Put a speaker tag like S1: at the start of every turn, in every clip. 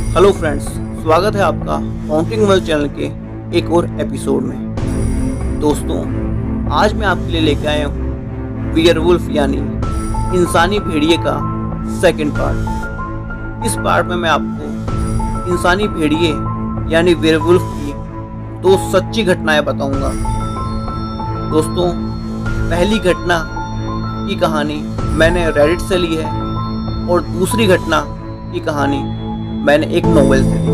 S1: Hello friends, स्वागत है आपका हॉन्टिंग वर्ल्ड चैनल के एक और एपिसोड में। दोस्तों, आज मैं आपके लिए लेकर आया हूँ वियरवुल्फ यानी इंसानी भेड़िए का सेकंड पार्ट। इस पार्ट में मैं आपको इंसानी भेड़िए यानी वियरवुल्फ की दो सच्ची घटनाएं बताऊंगा। दोस्तों, पहली घटना की कहानी मैंने रेडिट से ली है और दूसरी घटना की कहानी मैंने एक नोवेल से ली।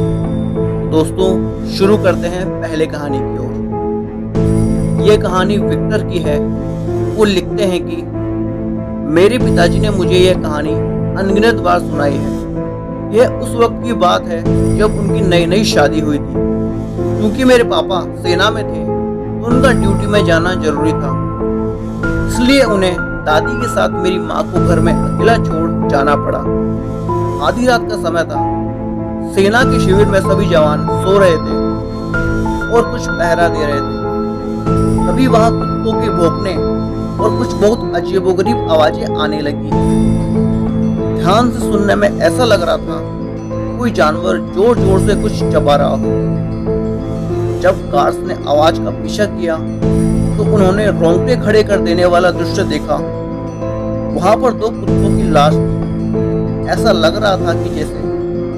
S1: दोस्तों, शुरू करते हैं पहले कहानी की ओर। यह कहानी विक्टर की है। वो लिखते हैं कि मेरे पिताजी ने मुझे यह कहानी अनगिनत बार सुनाई है। यह उस वक्त की बात है जब उनकी नई नई शादी हुई थी। क्योंकि मेरे पापा सेना में थे तो उनका ड्यूटी में जाना जरूरी था, इसलिए उन्हें दादी के साथ मेरी माँ को घर में अकेला छोड़ जाना पड़ा। आधी रात का समय था। सेना के शिविर में सभी जवान सो रहे थे और कुछ पहरा दे रहे थे। तभी वहां कुत्तों के भौंकने और कुछ बहुत अजीबोगरीब आवाजें आने लगी। ध्यान से सुनने में ऐसा लग रहा था कोई जानवर जोर जोर से कुछ चबा रहा हो। जब गार्ड्स ने आवाज का पीछा किया तो उन्होंने रोंगटे खड़े कर देने वाला दृश्य देखा। वहां पर दो कुत्तों की लाश थी। ऐसा लग रहा था कि जैसे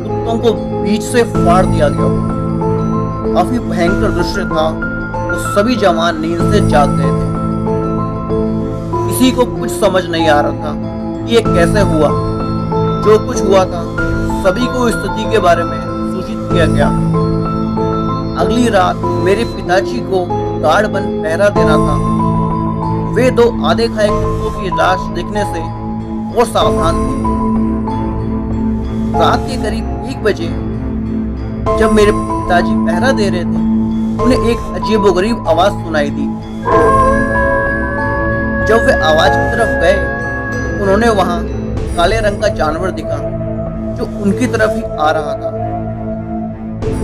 S1: कुत्तों को बीच से फाड़ दिया गया हो। काफी भयंकर दृश्य था। तो सभी जवान नींद से जाग गए थे। किसी को कुछ समझ नहीं आ रहा था कि ये कैसे हुआ। जो कुछ हुआ था सभी को स्थिति के बारे में सूचित किया गया। अगली रात मेरे पिताजी को गार्ड बन पहरा देना था। वे दो आधे खाए कुत्तों की लाश देखने से और सावधान थे। रात के करीब 1 बजे जब मेरे पिताजी पहरा दे रहे थे, उन्हें एक अजीबोगरीब आवाज सुनाई दी। जब वे आवाज की तरफ गए तो उन्होंने वहां काले रंग का जानवर दिखा जो उनकी तरफ ही आ रहा था।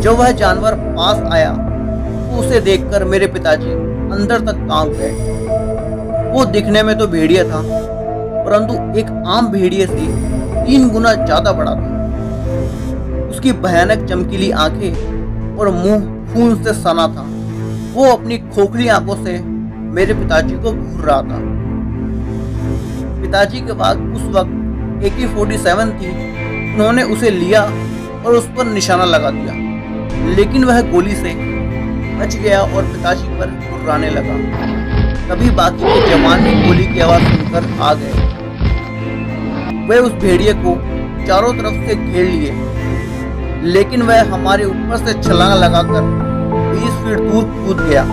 S1: जब वह जानवर पास आया तो उसे देखकर मेरे पिताजी अंदर तक कांप गए। वो दिखने में तो भेड़िया था, परंतु एक आम भेड़िए से 3 गुना ज्यादा बड़ा था। उसकी भयानक चमकीली आंखें और मुंह खून से सना था। वो अपनी खोखली आंखों से मेरे पिताजी को घूर रहा था। पिताजी के पास उस वक्त AK-47 थी। उन्होंने उसे लिया और उस पर निशाना लगा दिया, लेकिन वह गोली से बच गया और पिताजी पर घुर्राने लगा। तभी बाकी के जवान भी गोली की आवाज सुनकर आ गए। वे उस भेड़िए को चारों तरफ से घेर लिए, लेकिन वह हमारे ऊपर से छलांग लगाकर 20 फीट दूर कूद गया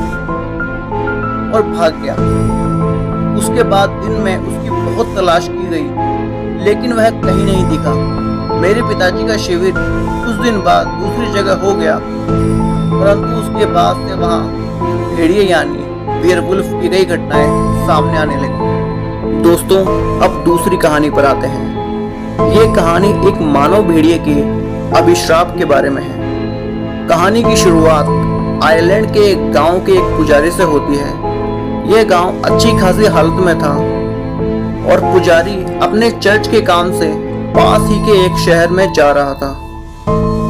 S1: और भाग गया। उसके बाद दिन में उसकी बहुत तलाश की गई, लेकिन वह कहीं नहीं दिखा। मेरे पिताजी का शिविर कुछ दिन बाद दूसरी जगह हो गया, परंतु उसके बाद से वहां भेड़िए यानी वियरवुल्फ की कई घटनाएं सामने आने लगी। दोस्तों, अब दूसरी कहानी पर आते हैं। ये कहानी एक मानव भेड़िए के अभिश्राप के बारे में है। कहानी की शुरुआत आयरलैंड के एक गांव के एक पुजारी से होती है। यह गांव अच्छी खासी हालत में था और पुजारी अपने चर्च के काम से पास ही के एक शहर में जा रहा था।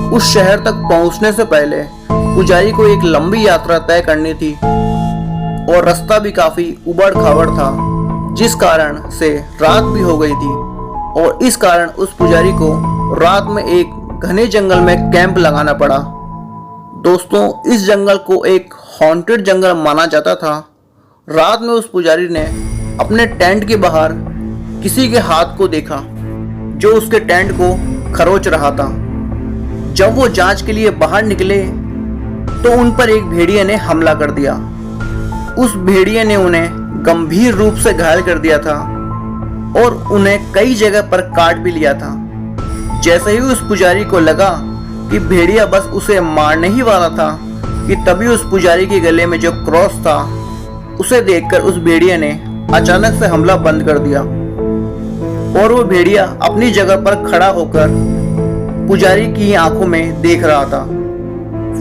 S1: उस शहर तक पहुंचने से पहले पुजारी को एक लंबी यात्रा तय करनी थी और रास्ता भी काफी उबड़ खाबड़ था, जिस कारण से रात भी हो गई थी। और इस कारण उस पुजारी को रात में एक घने जंगल में कैंप लगाना पड़ा। दोस्तों, इस जंगल को एक हॉन्टेड जंगल माना जाता था। रात में उस पुजारी ने अपने टेंट के बाहर किसी के हाथ को देखा जो उसके टेंट को खरोच रहा था। जब वो जांच के लिए बाहर निकले तो उन पर एक भेड़िए ने हमला कर दिया। उस भेड़िए ने उन्हें गंभीर रूप से घायल कर दिया था और उन्हें कई जगह पर काट भी लिया था। जैसे ही उस पुजारी को लगा कि भेड़िया बस उसे मारने ही वाला था कि तभी उस पुजारी के गले में जो क्रॉस था उसे देखकर उस भेड़िया ने अचानक से हमला बंद कर दिया और वो भेड़िया अपनी जगह पर खड़ा होकर पुजारी की आंखों में देख रहा था।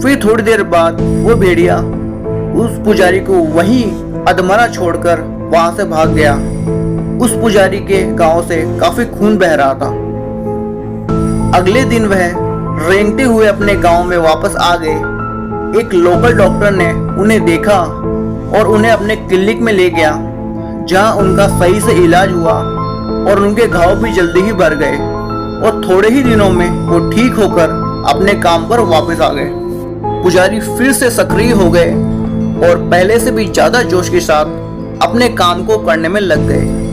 S1: फिर थोड़ी देर बाद वो भेड़िया उस पुजारी को वहीं अधमरा छोड़कर वहां से भाग गया। उस पुजारी के गांव से काफी खून बह रहा था। अगले दिन वह रेंगते हुए अपने गांव में वापस आ गए। एक लोकल डॉक्टर ने उन्हें देखा और उन्हें अपने क्लिनिक में ले गया, जहां उनका सही से इलाज हुआ और उनके घाव भी जल्दी ही भर गए और थोड़े ही दिनों में वो ठीक होकर अपने काम पर वापस आ गए। पुजारी फिर से सक्रिय हो गए और पहले से भी ज्यादा जोश के साथ अपने काम को करने में लग गए।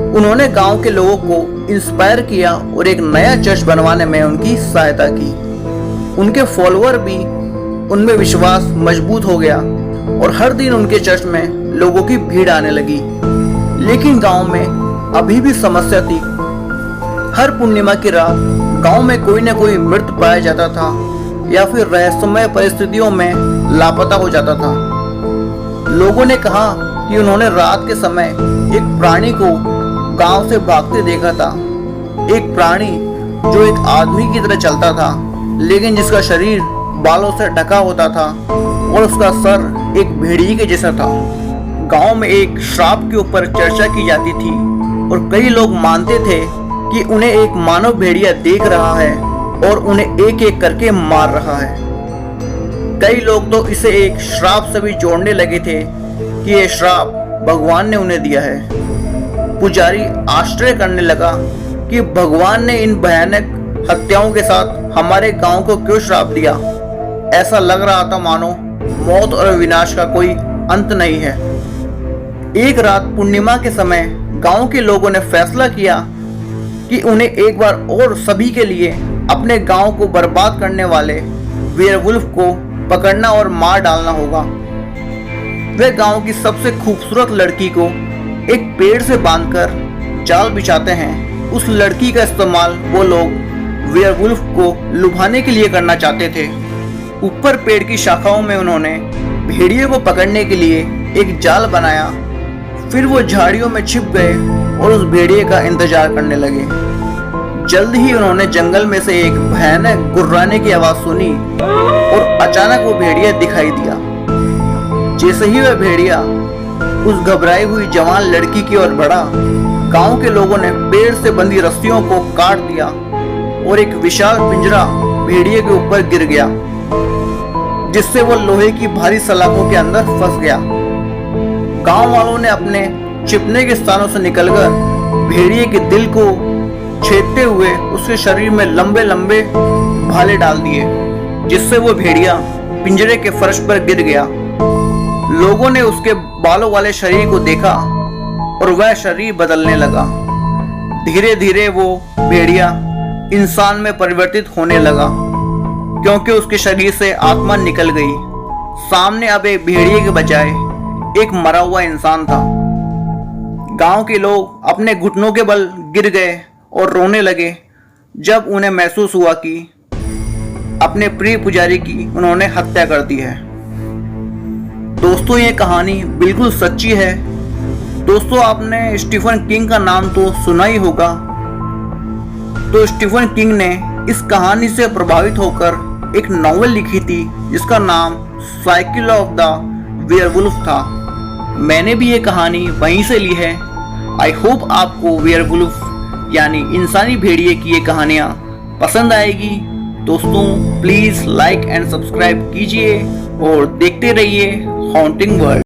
S1: उन्होंने गांव के लोगों को इंस्पायर किया और एक नया चर्च बनवाने में उनकी सहायता की। उनके फॉलोअर भी उनमें विश्वास मजबूत हो गया और हर दिन उनके चर्च में लोगों की भीड़ आने लगी। लेकिन गांव में अभी भी समस्या थी। हर पूर्णिमा की रात गांव में कोई न कोई मृत पाया जाता था या फिर रहस्यमय परिस्थितियों में लापता हो जाता था। लोगों ने कहा कि उन्होंने रात के समय एक प्राणी को गांव से भागते देखा था। एक प्राणी जो एक आदमी की तरह चलता था, लेकिन जिसका शरीर बालों से ढका होता था और उसका सर एक भेड़िए के जैसा था। गांव में एक श्राप के ऊपर चर्चा की जाती थी और कई लोग मानते थे कि उन्हें एक मानव भेड़िया देख रहा है और उन्हें एक एक करके मार रहा है। कई लोग तो इसे एक श्राप से भी जोड़ने लगे थे कि यह श्राप भगवान ने उन्हें दिया है। पुजारी आश्चर्य करने लगा कि भगवान ने इन भयानक हत्याओं के साथ हमारे गांव को क्यों श्राप दिया। ऐसा लग रहा था मानो मौत और विनाश का कोई अंत नहीं है। एक रात पूर्णिमा के समय गांव के लोगों ने फैसला किया कि उन्हें एक बार और सभी के लिए अपने गांव को बर्बाद करने वाले वेयरवुल्फ को पकड़ना और मार डालना होगा। वे गांव की सबसे खूबसूरत लड़की को एक पेड़ से बांधकर जाल बिछाते हैं। उस लड़की का इस्तेमाल वो लोग वेयरवुल्फ को लुभाने के लिए करना चाहते थे। ऊपर पेड़ की शाखाओं में उन्होंने भेड़िए को पकड़ने के लिए एक जाल बनाया। फिर वो झाड़ियों में छिप गए और उस भेड़िए का इंतजार करने लगे। जल्द ही उन्होंने जंगल में से एक भयानक गुर्राने की आवाज सुनी और अचानक वो भेड़िया दिखाई दिया। जैसे ही वह भेड़िया उस घबराई हुई जवान लड़की की ओर बढ़ा, गांव के लोगों ने पेड़ से बंधी रस्सियों को काट दिया और एक विशाल पिंजरा भेड़िए के ऊपर गिर गया, जिससे वो लोहे की भारी सलाखों के अंदर फंस गया। गांव वालों ने अपने छिपने के स्थानों से निकलकर भेड़िए के दिल को छेदते हुए उसके शरीर में लंबे लंबे भाले डाल दिए, जिससे वो भेड़िया पिंजरे के फर्श पर गिर गया। लोगों ने उसके बालों वाले शरीर को देखा और वह शरीर बदलने लगा। धीरे धीरे वो भेड़िया इंसान में परिवर्तित होने लगा, क्योंकि उसके शरीर से आत्मा निकल गई। सामने अब एक भेड़िए के बजाय एक मरा हुआ इंसान था। गांव के लोग अपने घुटनों के बल गिर गए और रोने लगे जब उन्हें महसूस हुआ कि अपने प्रिय पुजारी की उन्होंने हत्या कर दी है। दोस्तों, ये कहानी बिल्कुल सच्ची है। दोस्तों, आपने स्टीफन किंग का नाम तो सुना ही होगा। तो स्टीफन किंग ने इस कहानी से प्रभावित होकर एक नॉवेल लिखी थी जिसका नाम साइकिल ऑफ द वेयरवुल्फ था। मैंने भी ये कहानी वहीं से ली है। आई होप आपको वेयरवुल्फ यानी इंसानी भेड़िए की ये कहानियाँ पसंद आएगी। दोस्तों, प्लीज़ लाइक एंड सब्सक्राइब कीजिए और देखते रहिए हॉन्टिंग वर्ल्ड।